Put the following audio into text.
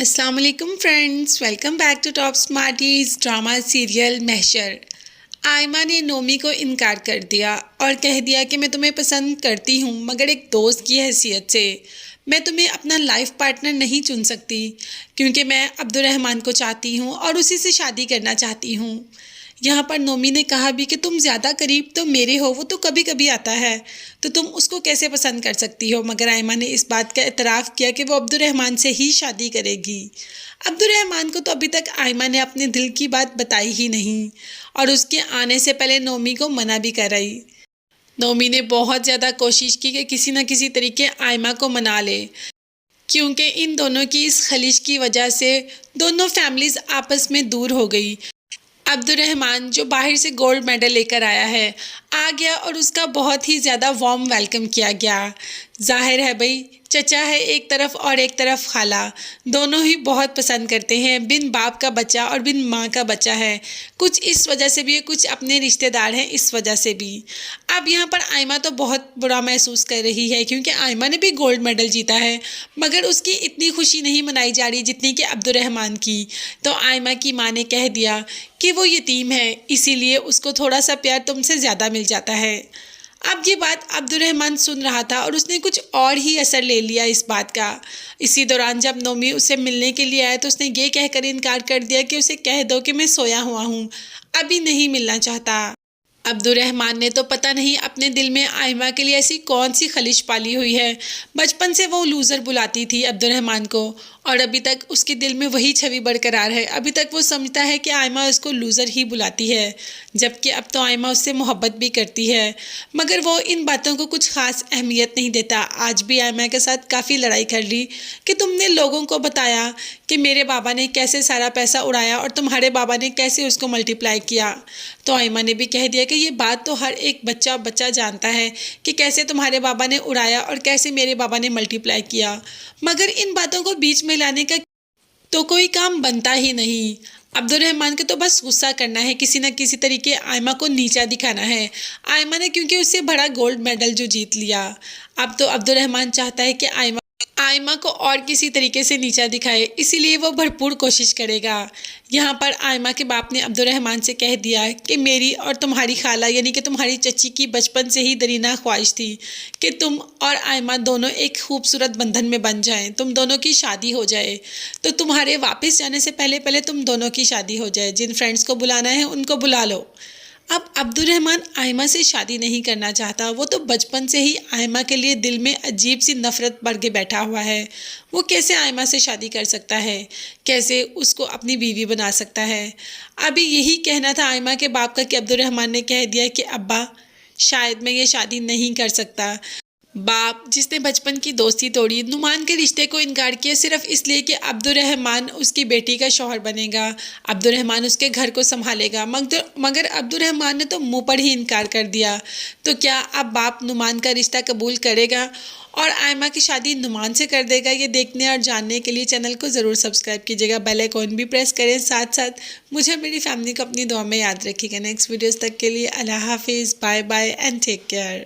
السلام علیکم friends, welcome back to Top Smarties drama serial Mahshar. Aima نے نومی کو انکار کر دیا اور کہہ دیا کہ میں تمہیں پسند کرتی ہوں مگر ایک دوست کی حیثیت سے۔ میں تمہیں اپنا لائف پارٹنر نہیں چن سکتی کیونکہ میں عبد الرحمن کو چاہتی ہوں اور اسی سے شادی کرنا چاہتی ہوں۔ یہاں پر نومی نے کہا بھی کہ تم زیادہ قریب تو میرے ہو، وہ تو کبھی کبھی آتا ہے، تو تم اس کو کیسے پسند کر سکتی ہو؟ مگر آئمہ نے اس بات کا اعتراف کیا کہ وہ عبد الرحمن سے ہی شادی کرے گی۔ عبد الرحمن کو تو ابھی تک آئمہ نے اپنے دل کی بات بتائی ہی نہیں اور اس کے آنے سے پہلے نومی کو منع بھی کرائی۔ نومی نے بہت زیادہ کوشش کی کہ کسی نہ کسی طریقے آئمہ کو منا لے، کیونکہ ان دونوں کی اس خلیج کی وجہ سے دونوں فیملیز آپس میں دور ہو گئی۔ عبد الرحمن جو باہر سے گولڈ میڈل لے کر آ گیا اور اس کا بہت ہی زیادہ وارم ویلکم کیا گیا۔ ظاہر ہے بھائی، چچا ہے ایک طرف اور ایک طرف خالہ، دونوں ہی بہت پسند کرتے ہیں۔ بن باپ کا بچہ اور بن ماں کا بچہ ہے، کچھ اس وجہ سے بھی، کچھ اپنے رشتہ دار ہیں اس وجہ سے بھی۔ اب یہاں پر آئمہ تو بہت برا محسوس کر رہی ہے کیونکہ آئمہ نے بھی گولڈ میڈل جیتا ہے، مگر اس کی اتنی خوشی نہیں منائی جا رہی جتنی کہ عبد الرحمن کی۔ تو آئمہ کی ماں نے کہہ دیا کہ وہ یتیم ہے، اسی لیے اس کو تھوڑا سا پیار تم سے زیادہ مل جاتا ہے۔ اب یہ بات عبد الرحمن سن رہا تھا اور اس نے کچھ اور ہی اثر لے لیا اس بات کا۔ اسی دوران جب نومی اسے ملنے کے لیے آیا تو اس نے یہ کہہ کر انکار کر دیا کہ اسے کہہ دو کہ میں سویا ہوا ہوں، ابھی نہیں ملنا چاہتا۔ عبد الرحمن نے تو پتہ نہیں اپنے دل میں آئمہ کے لیے ایسی کون سی خلش پالی ہوئی ہے۔ بچپن سے وہ لوزر بلاتی تھی عبد الرحمن کو اور ابھی تک اس کے دل میں وہی چھوی برقرار ہے۔ ابھی تک وہ سمجھتا ہے کہ آئمہ اس کو لوزر ہی بلاتی ہے، جبکہ اب تو آئمہ اس سے محبت بھی کرتی ہے، مگر وہ ان باتوں کو کچھ خاص اہمیت نہیں دیتا۔ آج بھی آئمہ کے ساتھ کافی لڑائی کر لی کہ تم نے لوگوں کو بتایا کہ میرے بابا نے کیسے سارا پیسہ اڑایا اور تمہارے بابا نے کیسے اس کو ملٹی پلائی کیا۔ تو آئمہ نے بھی کہہ دیا کہ یہ بات تو ہر ایک بچہ جانتا ہے کہ کیسے تمہارے بابا نے اڑایا اور کیسے میرے بابا نے ملٹی پلائی کیا، مگر ان باتوں کو بیچ میں لانے کا تو کوئی کام بنتا ہی نہیں۔ عبد الرحمن کو تو بس غصہ کرنا ہے، کسی نہ کسی طریقے آئمہ کو نیچا دکھانا ہے۔ آئمہ نے کیونکہ اس سے بڑا گولڈ میڈل جو جیت لیا، اب تو عبد الرحمن چاہتا ہے کہ آئمہ کو اور کسی طریقے سے نیچا دکھائے، اسی لیے وہ بھرپور کوشش کرے گا۔ یہاں پر آئمہ کے باپ نے عبد الرحمن سے کہہ دیا کہ میری اور تمہاری خالہ یعنی کہ تمہاری چچی کی بچپن سے ہی درینا خواہش تھی کہ تم اور آئمہ دونوں ایک خوبصورت بندھن میں بن جائیں، تم دونوں کی شادی ہو جائے، تو تمہارے واپس جانے سے پہلے تم دونوں کی شادی ہو جائے۔ جن فرینڈز کو بلانا ہے ان کو بلا لو۔ اب عبد الرحمن آئمہ سے شادی نہیں کرنا چاہتا، وہ تو بچپن سے ہی آئمہ کے لیے دل میں عجیب سی نفرت بڑھ کے بیٹھا ہوا ہے۔ وہ کیسے آئمہ سے شادی کر سکتا ہے، کیسے اس کو اپنی بیوی بنا سکتا ہے؟ ابھی یہی کہنا تھا آئمہ کے باپ کا کہ عبد الرحمن نے کہہ دیا کہ ابا شاید میں یہ شادی نہیں کر سکتا۔ باپ جس نے بچپن کی دوستی توڑی، نعمان کے رشتے کو انکار کیا صرف اس لیے کہ عبد الرحمن اس کی بیٹی کا شوہر بنے گا، عبد الرحمن اس کے گھر کو سنبھالے گا، مگر عبد الرحمن نے تو منہ پر ہی انکار کر دیا۔ تو کیا اب باپ نعمان کا رشتہ قبول کرے گا اور آئمہ کی شادی نعمان سے کر دے گا؟ یہ دیکھنے اور جاننے کے لیے چینل کو ضرور سبسکرائب کیجیے گا، بیل آئیکن بھی پریس کریں، ساتھ ساتھ مجھے میری فیملی کو اپنی دعا میں یاد رکھیے گا۔ نیکسٹ ویڈیوز تک کے لیے اللہ حافظ، bye bye and take care.